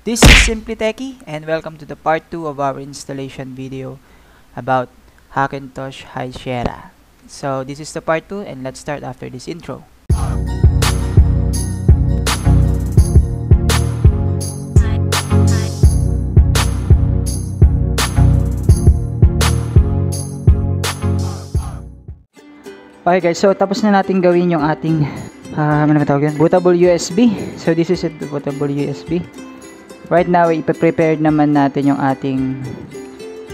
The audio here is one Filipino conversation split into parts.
This is Simply Techie and welcome to the part 2 of our installation video about Hackintosh High Sierra. So this is the part 2 and let's start after this intro. Okay guys, so tapos na natin gawin yung ating ano ba tawag yun? Bootable USB. So this is it, the bootable USB. Right now, ipa-prepare naman natin yung ating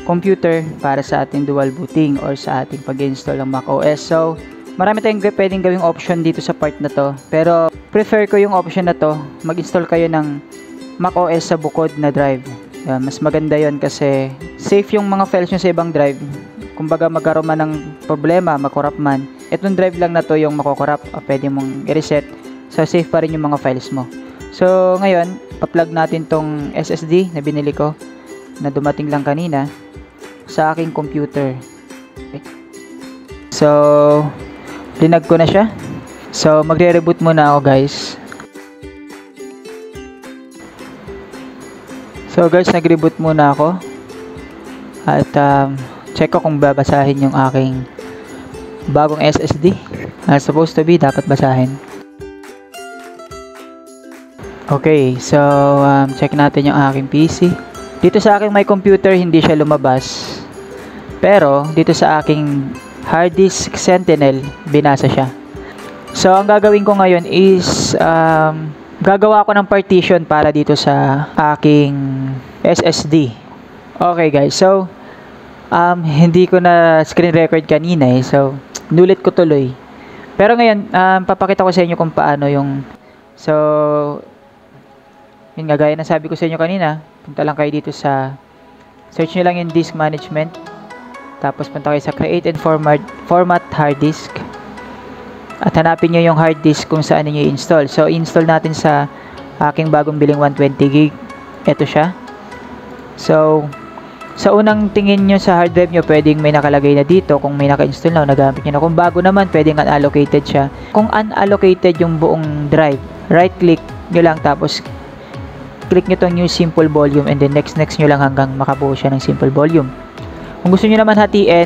computer para sa ating dual booting or sa ating pag-install ng macOS. So marami tayong pwedeng gawing option dito sa part na to. Pero prefer ko yung option na to, mag-install kayo ng macOS sa bukod na drive. Mas maganda yon kasi safe yung mga files nyo sa ibang drive. Kumbaga magkaroon man ng problema, makorrupt man, itong drive lang na to yung makokorrupt o pwede mong i-reset. So safe pa rin yung mga files mo. So ngayon, pa-plug natin tong SSD na binili ko na dumating lang kanina sa aking computer. Okay. So linag ko na siya. So magre-reboot muna ako guys. So guys, nag-reboot muna ako. At check ko kung babasahin yung aking bagong SSD. Supposed to be, dapat basahin. Okay, so check natin yung aking PC. Dito sa aking my computer, hindi siya lumabas. Pero dito sa aking hard disk Sentinel, binasa siya. So ang gagawin ko ngayon is gagawa ko ng partition para dito sa aking SSD. Okay guys, so hindi ko na screen record kanina so nulit ko tuloy. Pero ngayon, papakita ko sa inyo kung paano yung yun nga, gaya na sabi ko sa inyo kanina, punta lang kayo dito sa search nyo lang yung disk management, tapos punta kayo sa create and format hard disk at hanapin nyo yung hard disk kung saan nyo i-install. So install natin sa aking bagong biling 120GB. Ito siya. So sa unang tingin nyo sa hard drive nyo, pwedeng may nakalagay na dito. Kung may naka-install na, nagamit nyo na. Kung bago naman, pwedeng unallocated siya. Kung unallocated yung buong drive, right click nyo lang, tapos click nyo tong new simple volume, and then next nyo lang hanggang makabuo siya ng simple volume. Kung gusto nyo naman hatiin,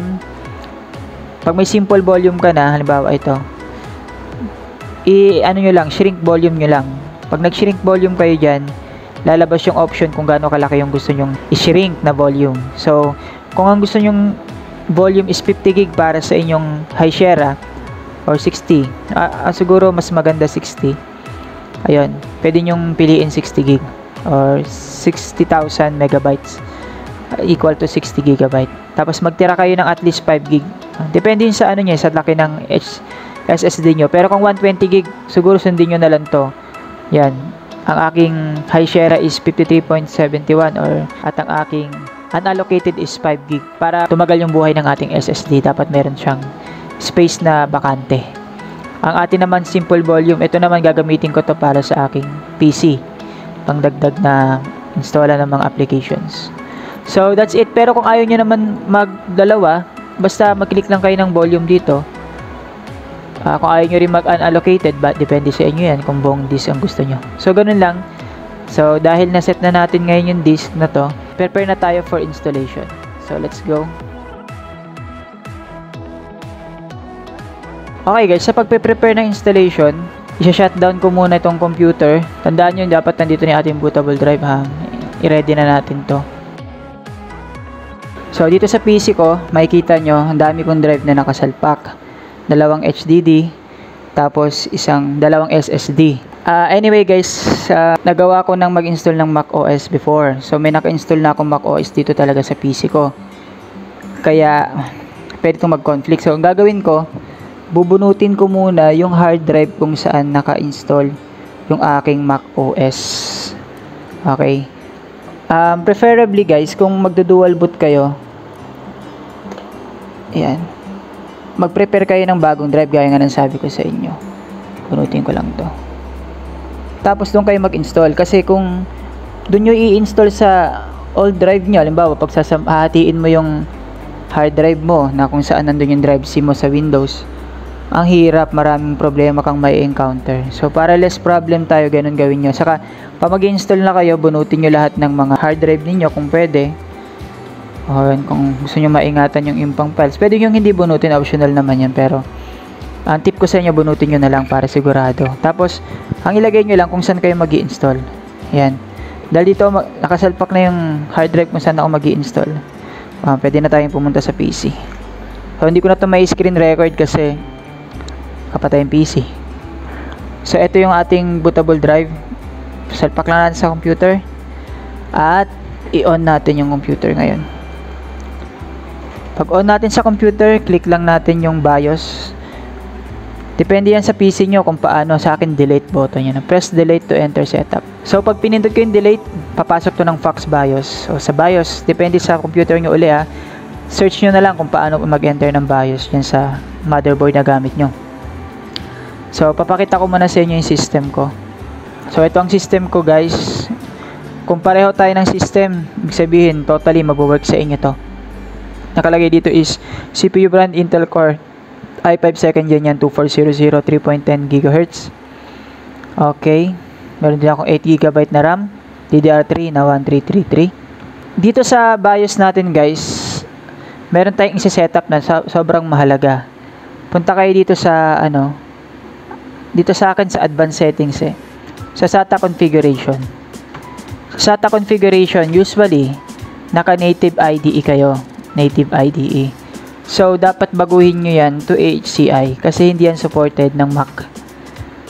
pag may simple volume ka na, halimbawa ito, ano nyo lang, shrink volume nyo lang. Pag nag-shrink volume kayo dyan, lalabas yung option kung gaano kalaki yung gusto nyong i-shrink na volume. So, kung ang gusto nyong volume is 50GB para sa inyong High Sierra or 60, siguro mas maganda 60. Ayun, pwede nyong piliin 60GB or 60,000 megabytes equal to 60GB. Tapos magtira kayo ng at least 5GB. Depende yun sa ano nyo, sa laki ng SSD nyo. Pero kung 120GB, siguro sundin nyo na lang to. Yan. Ang aking High Sierra is 53.71 at ang aking unallocated is 5GB. Para tumagal yung buhay ng ating SSD, dapat meron siyang space na bakante. Ang atin naman simple volume, ito naman gagamitin ko to para sa aking PC. Pangdagdag na installan ng mga applications. So that's it. Pero kung ayaw nyo naman magdalawa, basta mag-click lang kayo ng volume dito. Kung ayaw nyo rin mag-unallocated, depende sa inyo yan kung buong disk ang gusto nyo. So, ganun lang. So, dahil na-set na natin ngayon yung disk na to, prepare na tayo for installation. So, let's go. Okay guys, sa pagpe-prepare ng installation, isa-shutdown ko muna itong computer. Tandaan nyo, dapat nandito na ating bootable drive ha. I-ready na natin to. So, dito sa PC ko, makikita nyo, ang dami kong drive na nakasalpak. 2 HDD, tapos dalawang SSD. Anyway guys, nagawa ko nang mag-install ng macOS before. So may naka-install na akong macOS dito talaga sa PC ko. Kaya pwede itong mag-conflict. So ang gagawin ko, bubunutin ko muna yung hard drive kung saan naka-install yung aking macOS. Okay. Preferably guys, kung magdo-dual boot kayo, ayan, mag-prepare kayo ng bagong drive gaya nga ng sabi ko sa inyo. Bunutin ko lang to. Tapos doon kayo mag-install. Kasi kung doon nyo i-install sa old drive nyo, halimbawa pag hahatiin mo yung hard drive mo na kung saan nandun yung drive C mo sa Windows, ang hirap, maraming problema kang may encounter. So para less problem tayo, ganun gawin nyo. Saka pag mag-install na kayo, bunutin nyo lahat ng mga hard drive ninyo kung pwede. O kung gusto nyo maingatan yung impang files, pwede yung hindi bunutin, optional naman yan. Pero ang tip ko sa inyo, bunutin nyo na lang para sigurado. Tapos ang ilagay nyo lang kung saan kayo mag-i-install. Yan. Dahil dito nakasalpak na yung hard drive kung saan ako mag-i-install. Pwede na tayong pumunta sa PC. So hindi ko na ito may screen record kasi kapatay yung PC. So ito yung ating bootable drive. Salpak lang natin sa computer at i-on natin yung computer ngayon. Pag on natin sa computer, click lang natin yung BIOS. Depende yan sa PC nyo kung paano. Sa akin, delete button yan. Press delete to enter setup. So pag pinindot ko yung delete, papasok to ng Fox BIOS. So sa BIOS, depende sa computer nyo uli ha. Search nyo na lang kung paano mag-enter ng BIOS yan sa motherboard na gamit nyo. So papakita ko muna sa inyo yung system ko. So ito ang system ko guys. Kung pareho tayo ng system, ibig sabihin totally mag-work sa inyo to. Nakalagay dito is CPU brand Intel Core i5 second gen yan, 2400 3.10 GHz. Okay. Meron din akong 8GB na RAM, DDR3 na 1333. Dito sa BIOS natin guys, meron tayong isa-setup na sobrang mahalaga. Punta kayo dito sa dito sa akin sa advanced settings sa SATA configuration. Sa SATA configuration, usually naka-native IDE kayo. Native IDE. So, dapat baguhin nyo yan to AHCI kasi hindi yan supported ng Mac.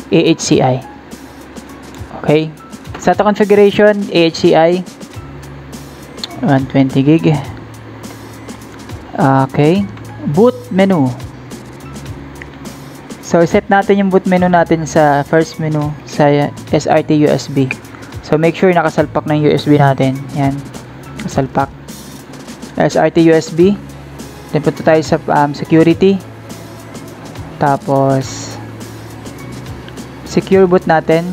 AHCI. Okay. SATA configuration, AHCI. 120 gig. Okay. Boot menu. So, set natin yung boot menu natin sa first menu sa SRT USB. So, make sure nakasalpak ng USB natin. Yan. Kasalpak. SRT USB. Then punta tayo sa security. Tapos secure boot natin.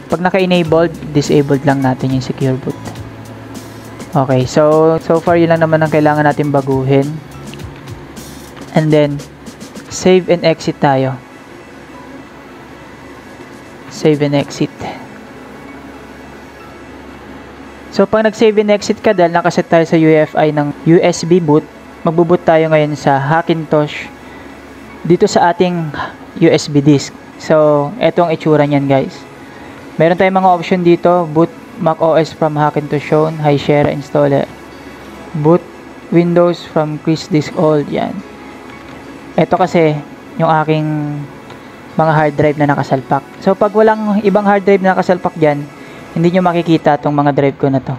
Pag naka-enabled, disabled lang natin yung secure boot. Okay, so far yun lang naman ang kailangan natin baguhin. And then save and exit tayo. Save and exit. So, pag nag-save and exit ka dahil nakaset tayo sa UEFI ng USB boot, magbo-boot tayo ngayon sa Hackintosh dito sa ating USB disk. So, eto ang itsura niyan guys. Meron tayong mga option dito, boot Mac OS from Hackintosh shown, High Share installer. Boot Windows from Chris Disk Old, yan. Eto kasi yung aking mga hard drive na nakasalpak. So, pag walang ibang hard drive na nakasalpak dyan, hindi nyo makikita itong mga drive ko na to.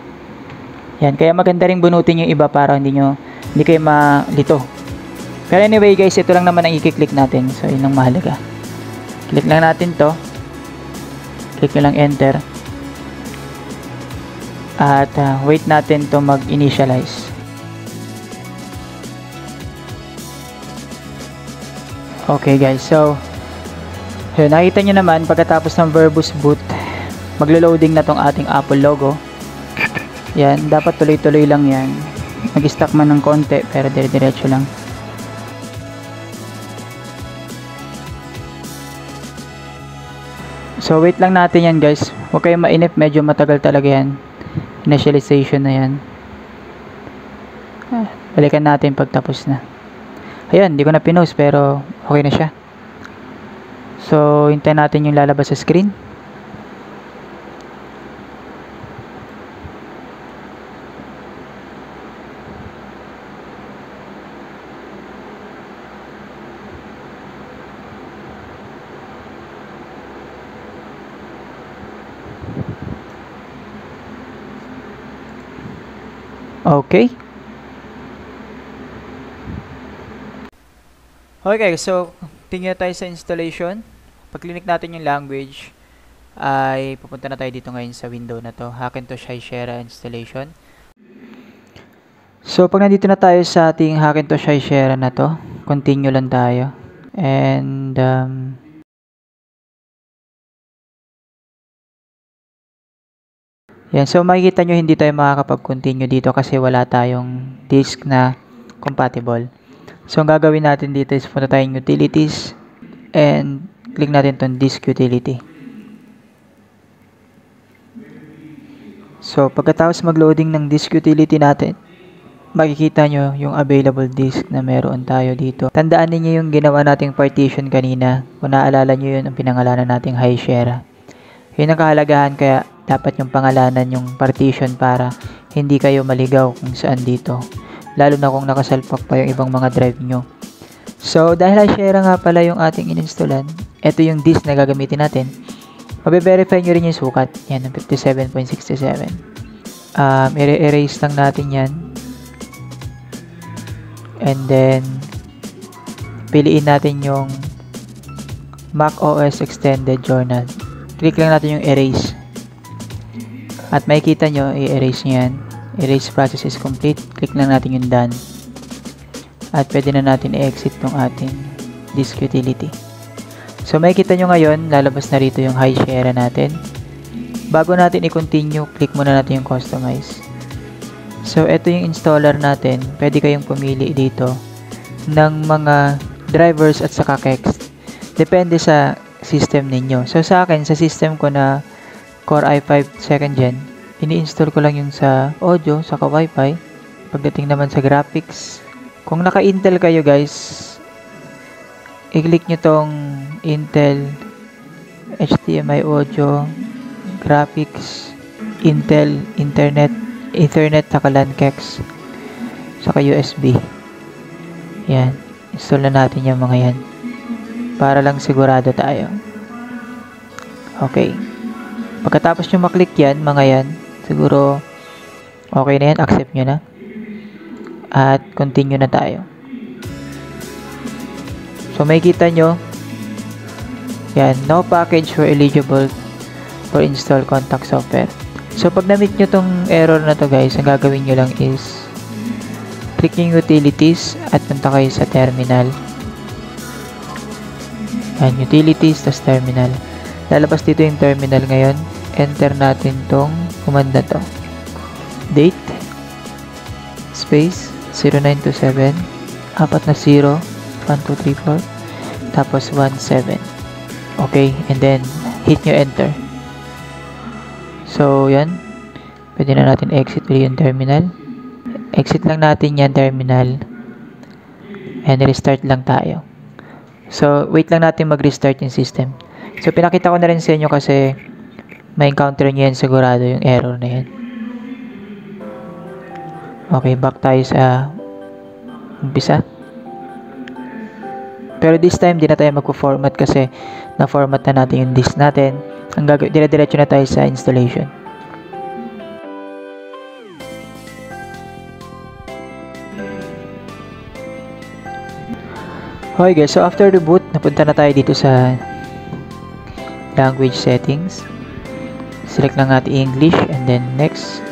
Yan, kaya maganda rin bunutin yung iba para hindi kayo malito. Pero anyway guys, ito lang naman ang i-click natin. So, yun ang mahalaga. Click lang natin to. Click nyo lang enter. At wait natin to mag-initialize. Okay guys, so yun, nakita nyo naman pagkatapos ng verbose boot, maglo-loading na tong ating Apple logo. Yan, dapat tuloy-tuloy lang yan. Mag-stack man ng konti, pero dire-diretso lang. So, wait lang natin yan guys. Huwag kayong mainip, medyo matagal talaga yan. Initialization na yan. Balikan natin pagtapos na. Ayan, hindi ko na pinost, pero okay na siya. So, hintayin natin yung lalabas sa screen. Okay. Okay, so tingnan tayo sa installation. Pag click natin yung language, ay pupunta na tayo dito ngayon sa window na to, Hackintosh High Sierra installation. So pag nandito na tayo sa ating Hackintosh High Sierra na to, continue lang tayo. And yan, so makikita nyo hindi tayo makakapag-continue dito kasi wala tayong disk na compatible. So, ang gagawin natin dito is punta tayong utilities and click natin itong disk utility. So, pagkatapos mag-loading ng disk utility natin, makikita nyo yung available disk na meron tayo dito. Tandaan niyo yung ginawa nating partition kanina. Kung naalala nyo yun, ang pinangalanan nating Highshare. Yun ang kahalagahan, kaya dapat yung pangalanan yung partition para hindi kayo maligaw kung saan dito. Lalo na kung nakasalpak pa yung ibang mga drive nyo. So, dahil Highshare nga pala yung ating ininstallan, ito yung disk na gagamitin natin. Mabe-verify nyo rin yung sukat. Yan, ng 57.67. Erase lang natin yan. And then, piliin natin yung Mac OS Extended Journal. Click lang natin yung erase. At makikita nyo, i-erase nyo yan. Erase process is complete. Click lang natin yung done. At pwede na natin i-exit yung ating disk utility. So, makikita nyo ngayon, lalabas na rito yung Highshare natin. Bago natin i-continue, click muna natin yung customize. So, ito yung installer natin. Pwede kayong pumili dito ng mga drivers at saka kext. Depende sa system ninyo. So, sa akin, sa system ko na Core i5 2nd Gen, ini-install ko lang yung sa audio, saka Wi-Fi. Pagdating naman sa graphics, kung naka-Intel kayo guys, i-click nyo tong Intel HDMI audio, graphics, Intel, internet, Ethernet, saka LAN kex, saka USB. Yan. Install na natin yung mga yan. Para lang sigurado tayo. Okay. Pagkatapos nyo maklik yan, mga yan, siguro okay na yan, accept nyo na. At continue na tayo. So, makikita nyo, yan, no package were eligible for install contact software. So, pag na-meet nyo tong error na to guys, ang gagawin nyo lang is click yung utilities at punta kayo sa terminal. Yan, utilities, tas terminal. Lalabas dito yung terminal ngayon. Enter natin tong command na to. Date, space, 0927, 40, 1234, tapos 17. Okay, and then hit nyo enter. So, yan. Pwede na natin exit ulit yung terminal. Exit lang natin yan terminal. And restart lang tayo. So, wait lang natin mag-restart yung system. So, pinakita ko na rin sa inyo kasi may encounter nyo yan sigurado yung error na yan. Okay, back tayo sa umpisa. Pero this time, di na tayo magpo-format kasi na-format na natin yung disk natin. Ang gagawin, dire-diretso na tayo sa installation. Okay guys, so after the boot, napunta na tayo dito sa language settings. Select lang natin English and then next.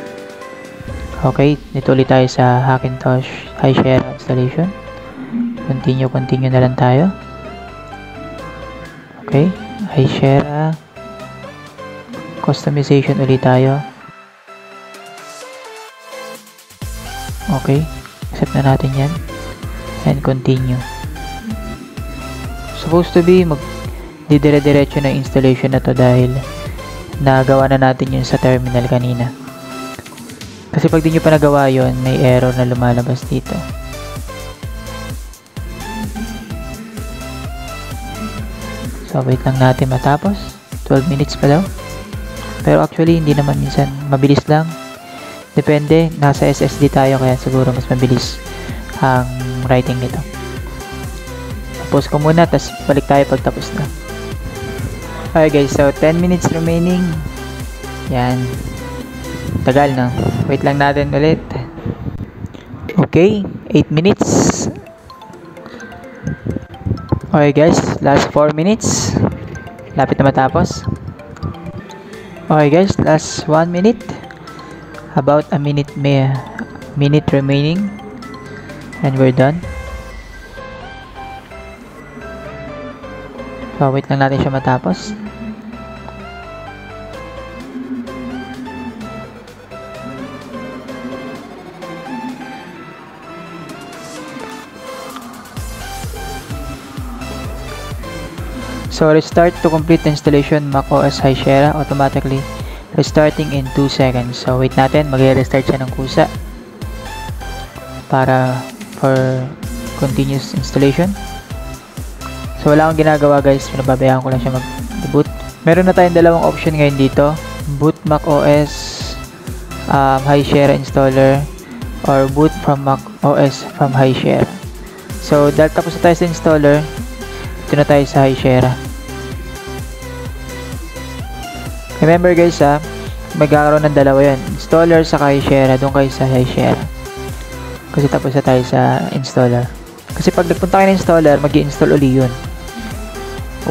Okay, dito ulit tayo sa Hackintosh Highshare installation. Continue na lang tayo. Okay, Highshare customization ulit tayo. Okay, accept na natin yan and continue. Supposed to be didire-diretso na installation na to dahil nagawa na natin yun sa terminal kanina. Kasi pag di nyo pa nagawa yun, may error na lumalabas dito. So wait lang natin matapos. 12 minutes pa daw. Pero actually hindi naman, minsan mabilis lang. Depende, nasa SSD tayo kaya siguro mas mabilis ang writing nito. Pause ko muna, tapos balik tayo pag tapos na. Okay guys, so 10 minutes remaining. Yan. Tagal na. Wait lang natin ulit. Okay, 8 minutes. Okay guys, last 4 minutes. Lapit na matapos. Okay guys, last 1 minute. About a minute remaining. And we're done. So, wait lang natin siya matapos. So restart to complete the installation macOS High Sierra automatically restarting in 2 seconds. So wait natin, mag-restart siya ng kusa para for continuous installation. So wala akong ginagawa guys, pinababayaan ko lang siya mag-boot. Meron na tayong dalawang option ngayon dito, boot macOS High Sierra installer or boot from macOS from High Sierra. So dahil tapos na tayo sa installer, ito na tayo sa High Sierra. Remember guys magkakaroon ng dalawa yan, installer sa High Sierra, doon kayo sa High Sierra kasi tapos na tayo sa installer. Kasi pag nagpunta kayo ng installer, mag-i-install uli yun,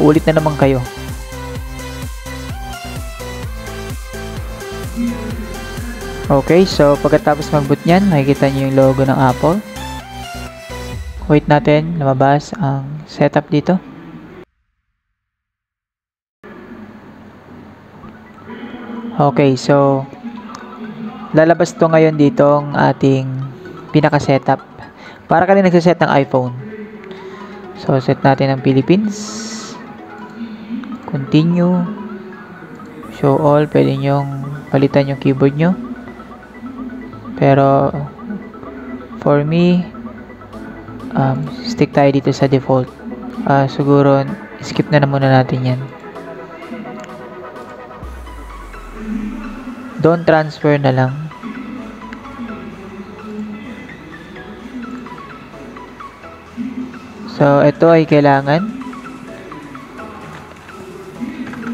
uulit na naman kayo. Okay, so pagkatapos mag-boot nyan, makikita nyo yung logo ng Apple. Wait natin, lumabas ang setup dito. Okay, so lalabas to ngayon dito ang ating pinaka-setup. Para ka rin nagsaset ng iPhone. So, set natin ang Philippines. Continue. Show all. Pwede nyong palitan yung keyboard nyo. Pero, for me, stick tayo dito sa default. Siguro, skip na muna natin yan. Don't transfer na lang. So, ito ay kailangan.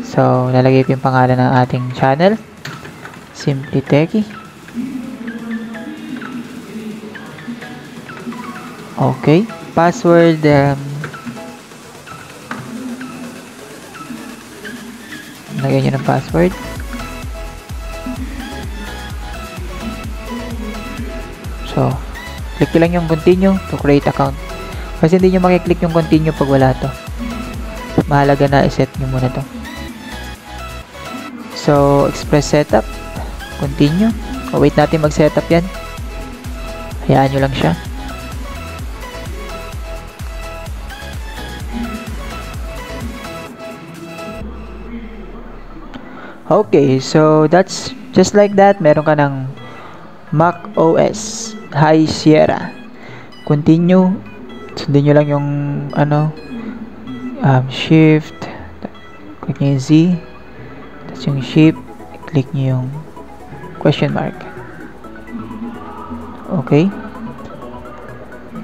So, lalagay ko yung pangalan ng ating channel. Simply Techie. Okay. Password. Lagyan nyo ng password. So, click lang yung continue to create account. Kasi hindi nyo makiklik yung continue pag wala to. Mahalaga na iset nyo muna to. So, express setup. Continue. Wait natin mag-setup yan. Hayaan nyo lang siya. Okay, so that's just like that. Meron ka ng macOS High Sierra. Continue. Sundin nyo lang yung shift, click nyo yung Z, tapos yung shift, click nyo yung question mark. Okay,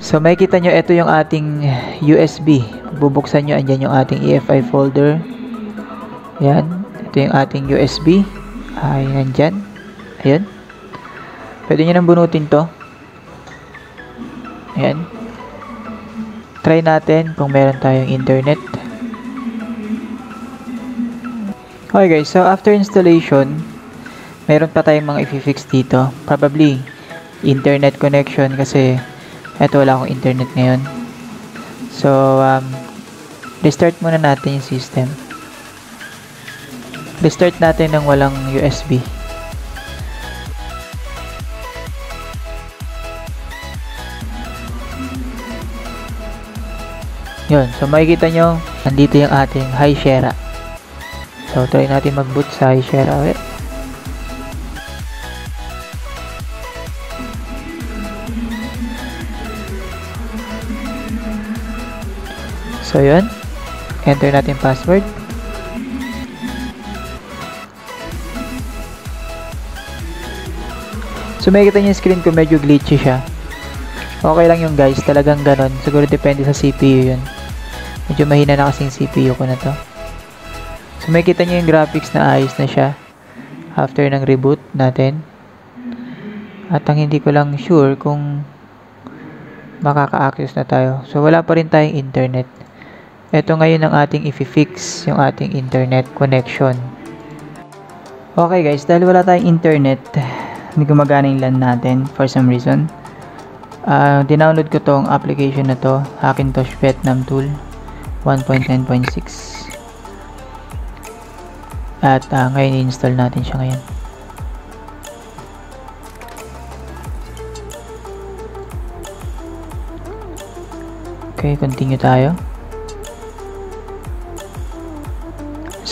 so makikita nyo ito yung ating USB. Bubuksan nyo, andyan yung ating EFI folder. Yan, ito yung ating USB. Nandyan, ayan. Pwede nyo nang bunutin to. Ayan. Try natin kung meron tayong internet. Okay guys, so after installation, meron pa tayong mga i-fix dito. Probably internet connection kasi eto wala akong internet ngayon. So, restart muna natin yung system. Restart natin ng walang USB. Yun, so makikita nyo, nandito yung ating High Sierra. So, try natin mag-boot sa High Sierra ulit. So, yun. Enter natin password. So, makikita nyo yung screen ko, medyo glitchy siya. Okay lang yung guys, talagang ganon. Siguro depende sa CPU yun. Medyo mahina na kasing CPU ko na to. So makikita nyo yung graphics na ayos na siya after ng reboot natin. At ang hindi ko lang sure kung makaka-access na tayo. So wala pa rin tayong internet. Ito ngayon ang ating i-fix, yung ating internet connection. Okay guys, dahil wala tayong internet, hindi gumagana yung LAN natin for some reason. Dinownload ko tong application na to, Hackintosh Vietnam Tool 1.9.6 at ngayon i-install natin siya ngayon. Okay, continue tayo.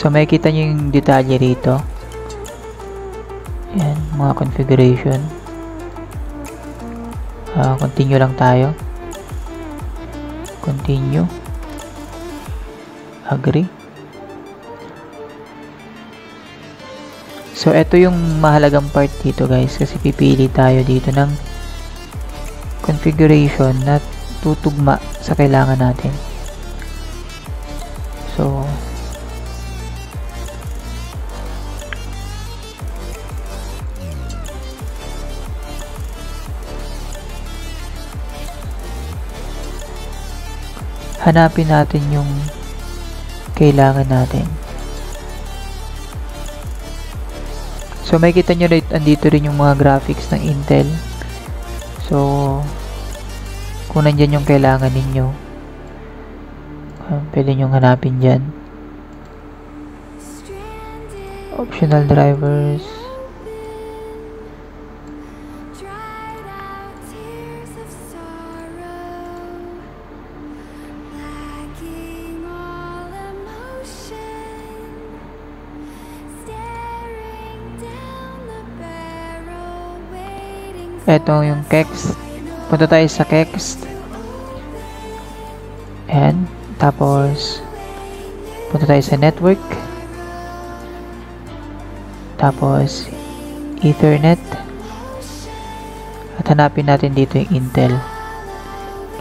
So makikita nyo yung detalye rito. Yan, mga configuration. Continue lang tayo. Continue. Agree. So, ito yung mahalagang part dito guys, kasi pipili tayo dito ng configuration na tutugma sa kailangan natin. So, hanapin natin yung kailangan natin. So, makikita nyo rin, andito rin yung mga graphics ng Intel. So, kung nandyan yung kailangan ninyo, pwede nyo hanapin dyan. Optional drivers. Ito yung kext. Punta tayo sa kext. Ayan. Tapos, punta tayo sa network. Tapos, Ethernet. At hanapin natin dito yung Intel.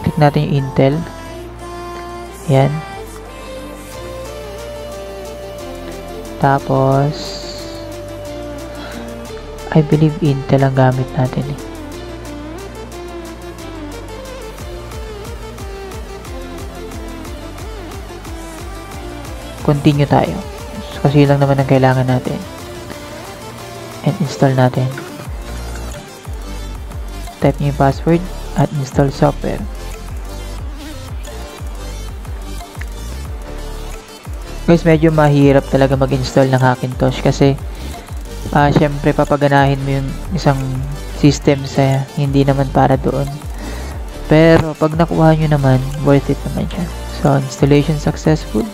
Click natin yung Intel. Ayan. Tapos, I believe Intel ang gamit natin eh. Continue tayo. Kasi lang naman ang kailangan natin. And install natin. Type nyo yung password at install software. Guys, medyo mahirap talaga mag-install ng Hackintosh kasi syempre papaganahin mo yung isang system sa hindi naman para doon. Pero pag nakuha nyo naman, worth it naman siya. So, installation successful.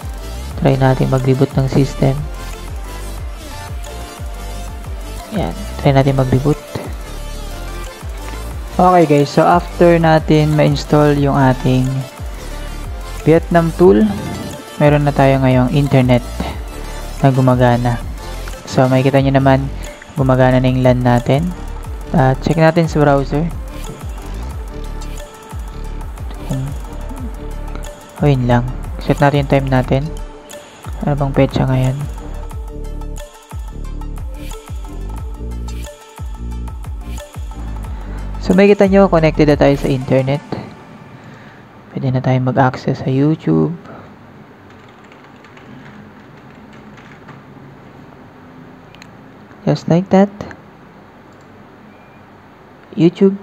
Try natin mag-reboot ng system. Yan. Try natin mag-reboot. Okay guys. So, after natin ma-install yung ating Vietnam tool, meron na tayo ngayong internet na gumagana. So, makikita nyo naman gumagana na yung LAN natin. Check natin sa browser. O, yun lang. Set natin yung time natin. Ano bang petsa ngayon? So, makikita nyo, connected na tayo sa internet. Pwede na tayo mag-access sa YouTube. Just like that. YouTube.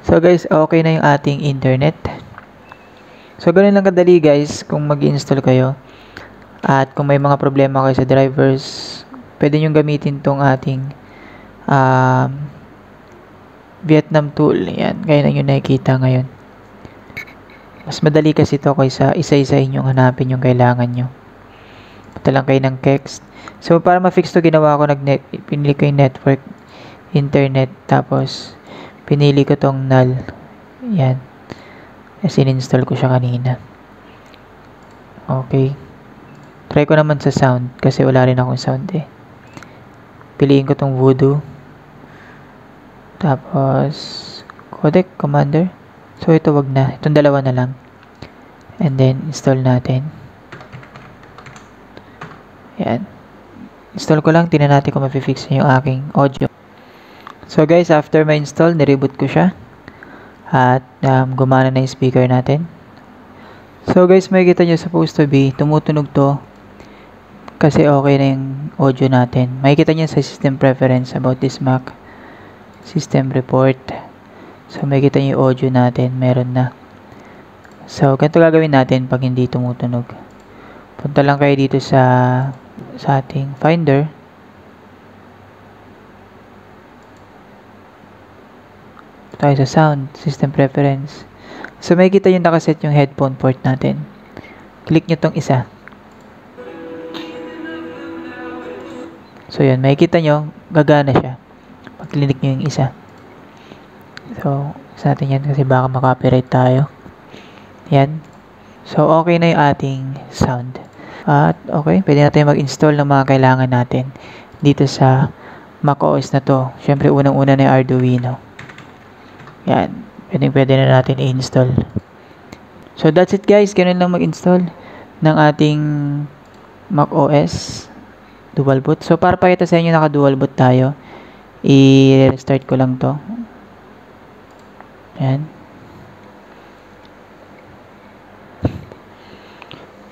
So, guys, okay na yung ating internet. So, ganun lang kadali guys kung mag-install kayo. At kung may mga problema kayo sa drivers, pwede nyo gamitin tong ating Vietnam tool. Yan, gaya na nyo nakikita ngayon. Mas madali kasi ito kaysa isa-isahin yung hanapin yung kailangan nyo. Punta lang kayo ng kext. So, para ma-fix to, ginawa ko, pinili ko yung network, internet, tapos pinili ko tong null. Yan. As in-install ko siya kanina. Okay. Try ko naman sa sound kasi wala rin akong sound eh. Piliin ko tong Voodoo. Tapos codec commander. So ito wag na. Itong dalawa na lang. And then install natin. Yan. Install ko lang. Tingnan natin kung ma-fix yung aking audio. So guys, after ma-install, nireboot ko siya. At gumana na yung speaker natin. So guys, makikita nyo supposed to be tumutunog to kasi okay na yung audio natin. Makikita nyo sa system preference about this Mac. System report. So makikita nyo yung audio natin. Meron na. So ganito gagawin natin pag hindi tumutunog. Punta lang kayo dito sa ating Finder. Tayo sa sound, system preference. So, makikita yung nakaset yung headphone port natin. Click nyo tong isa. So, yan. Makikita nyo, gagana siya. Pag clinic nyo yung isa. So, sa natin yan kasi baka makapiright tayo. Yan. So, okay na yung ating sound. At, okay, pwede natin mag-install ng mga kailangan natin dito sa macOS na to. Siyempre, unang-una na yung Arduino. Yan. Pwede na natin i-install. So, that's it guys. Ganun lang mag-install ng ating macOS dual boot. So, para pakita sa inyo naka-dual boot tayo, i-restart ko lang to. Yan.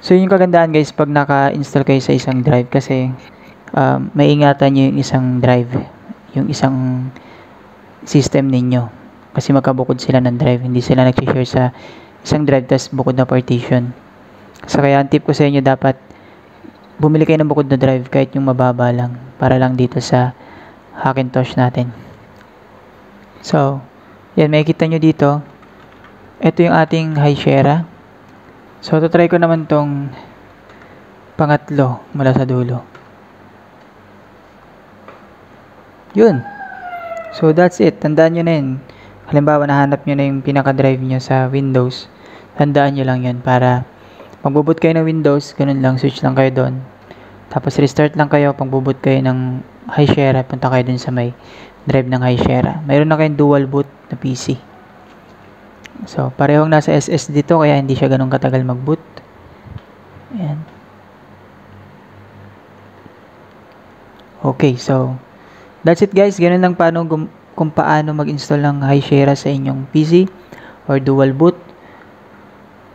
So, yung kagandahan guys, pag naka-install kayo sa isang drive kasi may ingatan nyo yung isang drive, yung isang system ninyo. Kasi magkabukod sila ng drive, hindi sila nag-share sa isang drive tas bukod na partition. So, kaya ang tip ko sa inyo, dapat bumili kayo ng bukod na drive kahit yung mababa lang para lang dito sa Hackintosh natin. So, yan, makikita nyo dito. Ito yung ating High-Shera. So, try ko naman tong pangatlo mula sa dulo. Yun. So, that's it. Tandaan nyo na yun. Halimbawa, nahanap nyo na yung pinaka-drive nyo sa Windows. Tandaan nyo lang yun para pag-boot kayo ng Windows, ganun lang, switch lang kayo doon. Tapos, restart lang kayo. Pag-boot kayo ng High-Shera, punta kayo dun sa may drive ng High-Shera. Mayroon na kayong dual boot na PC. So, parehong nasa SS dito, kaya hindi siya ganun katagal mag-boot. Ayan. Okay, so, that's it guys. Ganun lang kung paano mag-install ng High-Shera sa inyong PC or dual boot.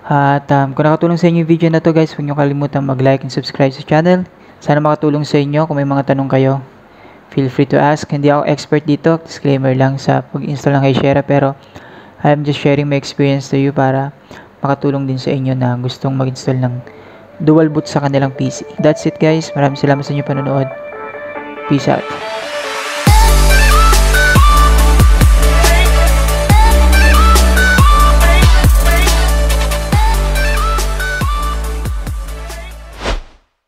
At kung nakatulong sa inyo yung video na to guys, huwag nyo kalimutan mag-like and subscribe sa channel. Sana makatulong sa inyo. Kung may mga tanong kayo, feel free to ask. Hindi ako expert dito. Disclaimer lang sa pag-install ng High-Shera, pero I'm just sharing my experience to you para makatulong din sa inyo na gustong mag-install ng dual boot sa kanilang PC. That's it guys. Maraming salamat sa inyong panonood. Peace out.